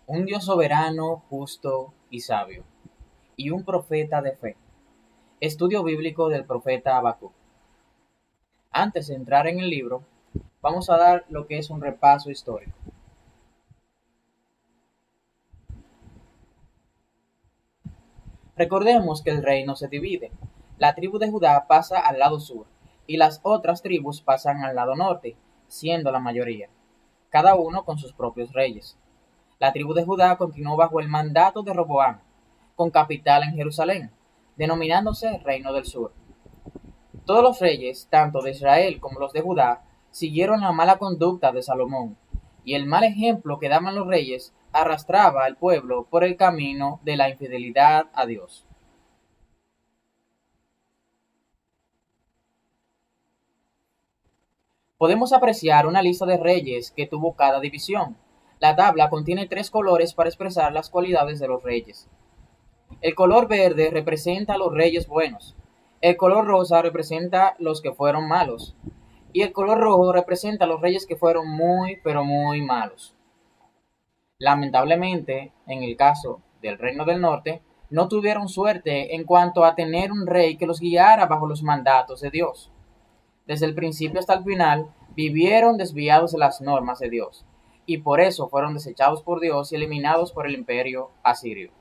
un Dios soberano, justo y sabio, y un profeta de fe. Estudio bíblico del profeta Habacuc. Antes de entrar en el libro, vamos a dar lo que es un repaso histórico. Recordemos que el reino se divide. La tribu de Judá pasa al lado sur y las otras tribus pasan al lado norte, siendo la mayoría, cada uno con sus propios reyes. La tribu de Judá continuó bajo el mandato de Roboam, con capital en Jerusalén, denominándose Reino del Sur. Todos los reyes, tanto de Israel como los de Judá, siguieron la mala conducta de Salomón, y el mal ejemplo que daban los reyes arrastraba al pueblo por el camino de la infidelidad a Dios. Podemos apreciar una lista de reyes que tuvo cada división. La tabla contiene tres colores para expresar las cualidades de los reyes. El color verde representa a los reyes buenos, el color rosa representa los que fueron malos, y el color rojo representa a los reyes que fueron muy, pero muy malos. Lamentablemente, en el caso del Reino del Norte, no tuvieron suerte en cuanto a tener un rey que los guiara bajo los mandatos de Dios. Desde el principio hasta el final, vivieron desviados de las normas de Dios, y por eso fueron desechados por Dios y eliminados por el imperio asirio.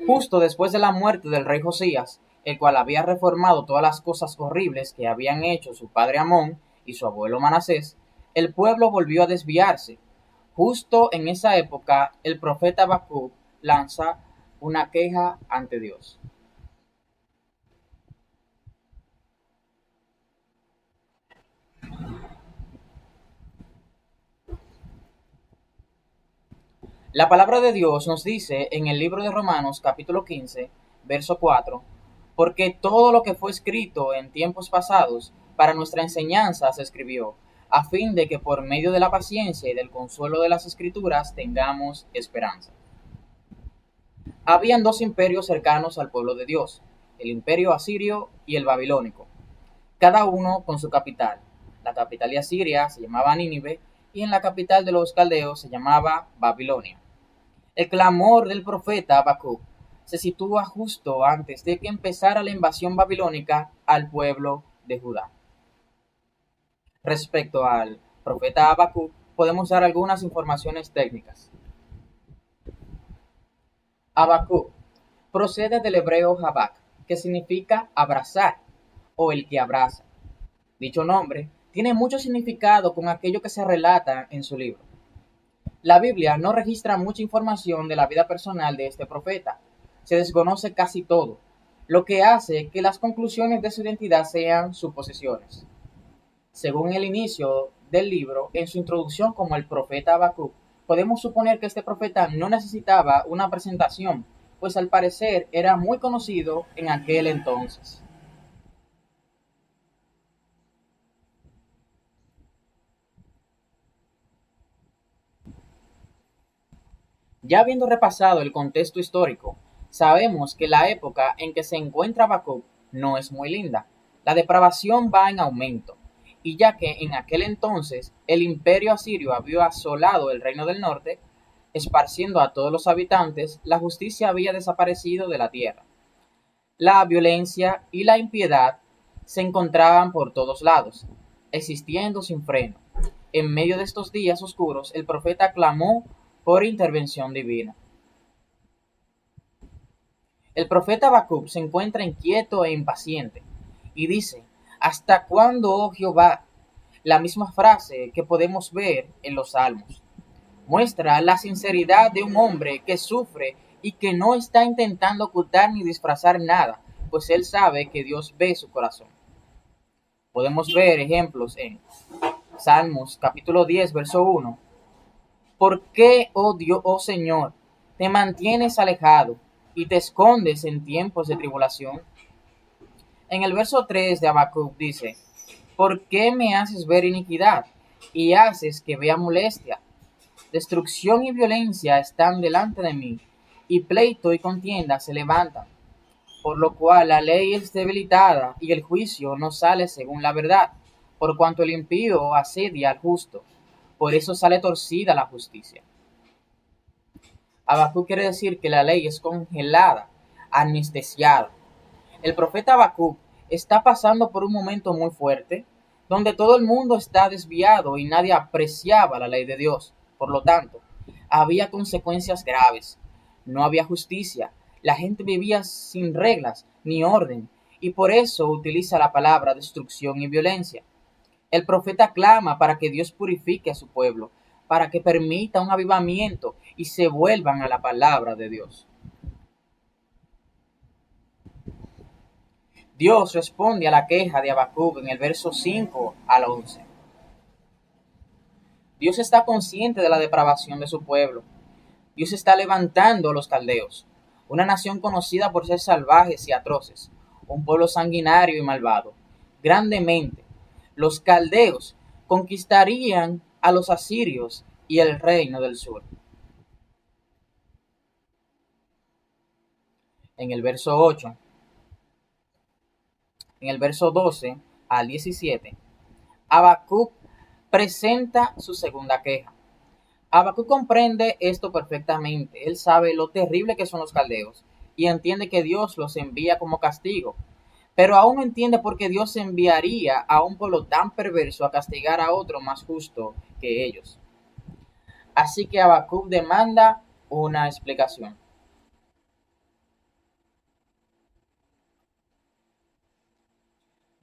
Justo después de la muerte del rey Josías, el cual había reformado todas las cosas horribles que habían hecho su padre Amón y su abuelo Manasés, el pueblo volvió a desviarse. Justo en esa época, el profeta Habacuc lanza una queja ante Dios. La palabra de Dios nos dice en el libro de Romanos capítulo 15, verso 4, porque todo lo que fue escrito en tiempos pasados para nuestra enseñanza se escribió, a fin de que por medio de la paciencia y del consuelo de las escrituras tengamos esperanza. Habían dos imperios cercanos al pueblo de Dios, el imperio asirio y el babilónico, cada uno con su capital. La capital de Asiria se llamaba Nínive y en la capital de los caldeos se llamaba Babilonia. El clamor del profeta Habacuc se sitúa justo antes de que empezara la invasión babilónica al pueblo de Judá. Respecto al profeta Habacuc, podemos dar algunas informaciones técnicas. Habacuc procede del hebreo Habak, que significa abrazar o el que abraza. Dicho nombre tiene mucho significado con aquello que se relata en su libro. La Biblia no registra mucha información de la vida personal de este profeta. Se desconoce casi todo, lo que hace que las conclusiones de su identidad sean suposiciones. Según el inicio del libro, en su introducción como el profeta Habacuc, podemos suponer que este profeta no necesitaba una presentación, pues al parecer era muy conocido en aquel entonces. Ya habiendo repasado el contexto histórico, sabemos que la época en que se encuentra Habacuc no es muy linda. La depravación va en aumento, y ya que en aquel entonces el imperio asirio había asolado el reino del norte, esparciendo a todos los habitantes, la justicia había desaparecido de la tierra. La violencia y la impiedad se encontraban por todos lados, existiendo sin freno. En medio de estos días oscuros, el profeta clamó por intervención divina. El profeta Habacuc se encuentra inquieto e impaciente y dice: ¿Hasta cuándo, oh Jehová? La misma frase que podemos ver en los Salmos. Muestra la sinceridad de un hombre que sufre y que no está intentando ocultar ni disfrazar nada, pues él sabe que Dios ve su corazón. Podemos ver ejemplos en Salmos capítulo 10, verso 1. ¿Por qué, oh Dios, oh Señor, te mantienes alejado y te escondes en tiempos de tribulación? En el verso 3 de Habacuc dice: ¿Por qué me haces ver iniquidad y haces que vea molestia? Destrucción y violencia están delante de mí, y pleito y contienda se levantan, por lo cual la ley es debilitada y el juicio no sale según la verdad, por cuanto el impío asedia al justo. Por eso sale torcida la justicia. Habacuc quiere decir que la ley es congelada, anestesiada. El profeta Habacuc está pasando por un momento muy fuerte, donde todo el mundo está desviado y nadie apreciaba la ley de Dios. Por lo tanto, había consecuencias graves. No había justicia. La gente vivía sin reglas ni orden, y por eso utiliza la palabra destrucción y violencia. El profeta clama para que Dios purifique a su pueblo, para que permita un avivamiento y se vuelvan a la palabra de Dios. Dios responde a la queja de Habacuc en el verso 5 al 11. Dios está consciente de la depravación de su pueblo. Dios está levantando a los caldeos, una nación conocida por ser salvajes y atroces, un pueblo sanguinario y malvado. Grandemente, los caldeos conquistarían a los asirios y el reino del sur. En el verso 8, en el verso 12 al 17, Habacuc presenta su segunda queja. Habacuc comprende esto perfectamente. Él sabe lo terrible que son los caldeos y entiende que Dios los envía como castigo. Pero aún no entiende por qué Dios enviaría a un pueblo tan perverso a castigar a otro más justo que ellos. Así que Habacuc demanda una explicación.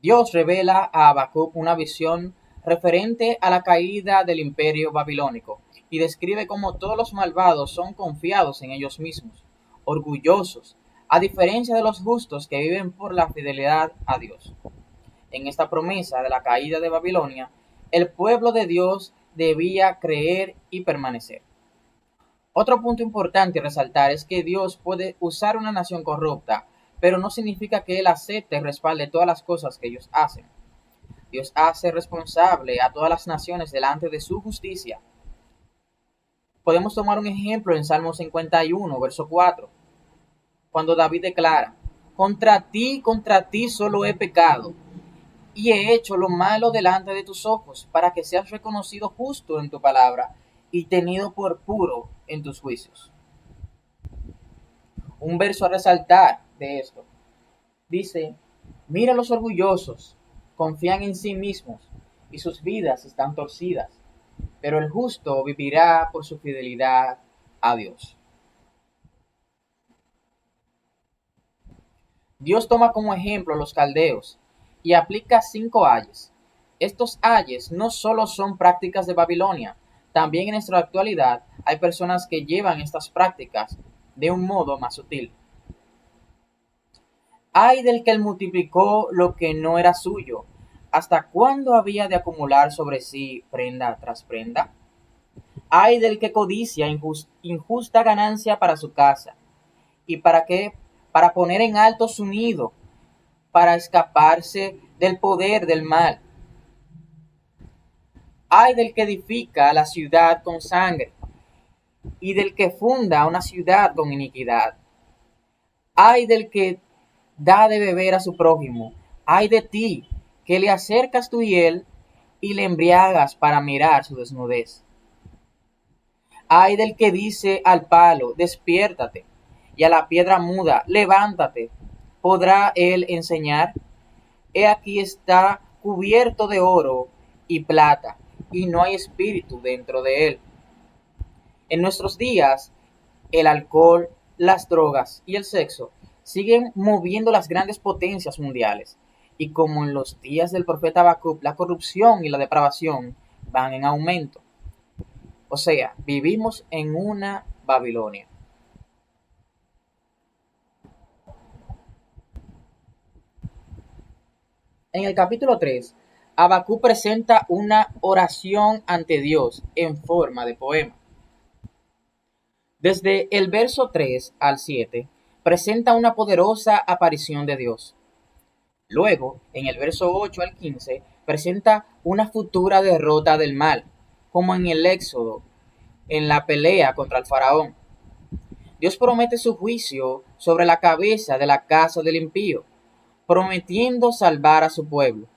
Dios revela a Habacuc una visión referente a la caída del imperio babilónico y describe cómo todos los malvados son confiados en ellos mismos, orgullosos, a diferencia de los justos que viven por la fidelidad a Dios. En esta promesa de la caída de Babilonia, el pueblo de Dios debía creer y permanecer. Otro punto importante a resaltar es que Dios puede usar una nación corrupta, pero no significa que Él acepte y respalde todas las cosas que ellos hacen. Dios hace responsable a todas las naciones delante de su justicia. Podemos tomar un ejemplo en Salmo 51, verso 4, cuando David declara: contra ti solo he pecado, y he hecho lo malo delante de tus ojos, para que seas reconocido justo en tu palabra y tenido por puro en tus juicios. Un verso a resaltar de esto dice: mira los orgullosos, confían en sí mismos y sus vidas están torcidas, pero el justo vivirá por su fidelidad a Dios. Dios toma como ejemplo a los caldeos y aplica 5 ayes. Estos ayes no solo son prácticas de Babilonia, también en nuestra actualidad hay personas que llevan estas prácticas de un modo más sutil. Ay del que multiplicó lo que no era suyo, ¿hasta cuándo había de acumular sobre sí prenda tras prenda? Ay del que codicia injusta ganancia para su casa, y para qué, para poner en alto su nido, para escaparse del poder del mal. Ay del que edifica la ciudad con sangre, y del que funda una ciudad con iniquidad. Ay del que da de beber a su prójimo. Ay de ti, que le acercas tu hiel y le embriagas para mirar su desnudez. Ay del que dice al palo: despiértate, y a la piedra muda: levántate. ¿Podrá él enseñar? He aquí está cubierto de oro y plata, y no hay espíritu dentro de él. En nuestros días, el alcohol, las drogas y el sexo siguen moviendo las grandes potencias mundiales. Y como en los días del profeta Habacuc, la corrupción y la depravación van en aumento. O sea, vivimos en una Babilonia. En el capítulo 3, Habacuc presenta una oración ante Dios en forma de poema. Desde el verso 3 al 7, presenta una poderosa aparición de Dios. Luego, en el verso 8 al 15, presenta una futura derrota del mal, como en el Éxodo, en la pelea contra el faraón. Dios promete su juicio sobre la cabeza de la casa del impío, prometiendo salvar a su pueblo.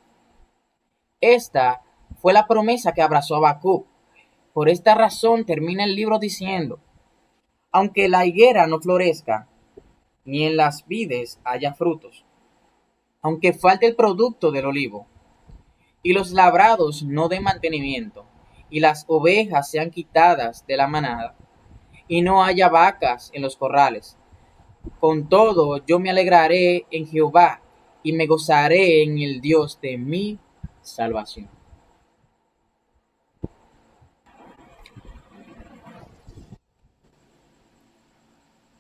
Esta fue la promesa que abrazó Habacuc, Por esta razón termina el libro diciendo, aunque la higuera no florezca, ni en las vides haya frutos, aunque falte el producto del olivo, y los labrados no den mantenimiento, y las ovejas sean quitadas de la manada, y no haya vacas en los corrales. Con todo, yo me alegraré en Jehová, y me gozaré en el Dios de mi salvación.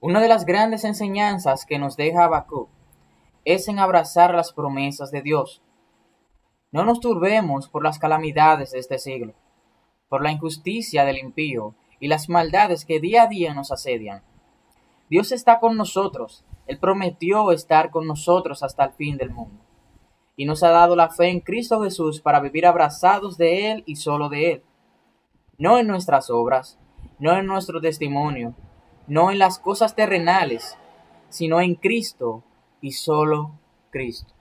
Una de las grandes enseñanzas que nos deja Habacuc es en abrazar las promesas de Dios. No nos turbemos por las calamidades de este siglo, por la injusticia del impío y las maldades que día a día nos asedian. Dios está con nosotros. Él prometió estar con nosotros hasta el fin del mundo. Y nos ha dado la fe en Cristo Jesús para vivir abrazados de Él y solo de Él. No en nuestras obras, no en nuestro testimonio, no en las cosas terrenales, sino en Cristo y solo Cristo.